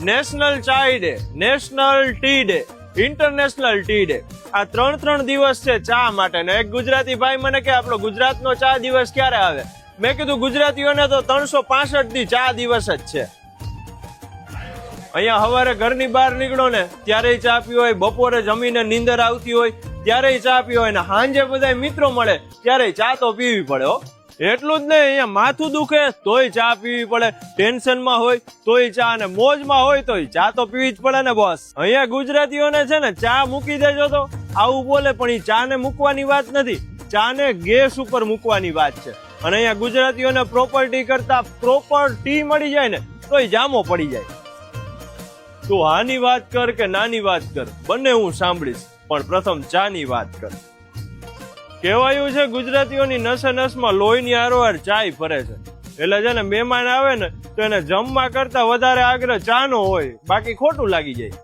National ચાય day, national T day, international T day, આ 3 દિવસ છે ચા માટે. ને એક ગુજરાતી ભાઈ મને કે આપણો ગુજરાતનો ચા દિવસ ક્યારે આવે? મેં કીધું ગુજરાતીઓને તો 365 દી ચા દિવસ જ છે. અહીંયા સવારે ઘરની બહાર નીકળો ને ત્યારે ચા પીવો હોય, બપોરે જમીને નીંદર આવતી હોય ત્યારે ચા પીવો હોય, ને સાંજે બધા મિત્રો મળે ત્યારે ચા તો પીવી પડે હો. એટલું જ નહીં, અહીંયા માથું દુખે તોય ચા પીવી પડે, ટેન્શનમાં હોય તોય ચા, ને મોજમાં હોય તોય ચા તો પીવી જ પડે ને બોસ. અહીંયા ગુજરાતીઓને છે ને ચા મૂકી દેજો તો આવું બોલે, પણ એ ચા ને મૂકવાની વાત નથી, ચા ને ગેસ ઉપર મૂકવાની વાત છે. અને અહીંયા ગુજરાતીઓને પ્રોપર્ટી કરતા પ્રોપર ટી મળી જાય ને તોય જામો પડી જાય. તું હાની વાત કર કે નાની વાત કર, બંને હું સાંભળીશ, પણ પ્રથમ ચાની વાત કર. કહેવાયું છે ગુજરાતીઓની નસે નસમાં લોહીની હારોહાર ચાય ફરે છે. એટલે છે ને મહેમાન આવે ને તો એને જમવા કરતા વધારે આગ્રહ ચાનો હોય, બાકી ખોટું લાગી જાય.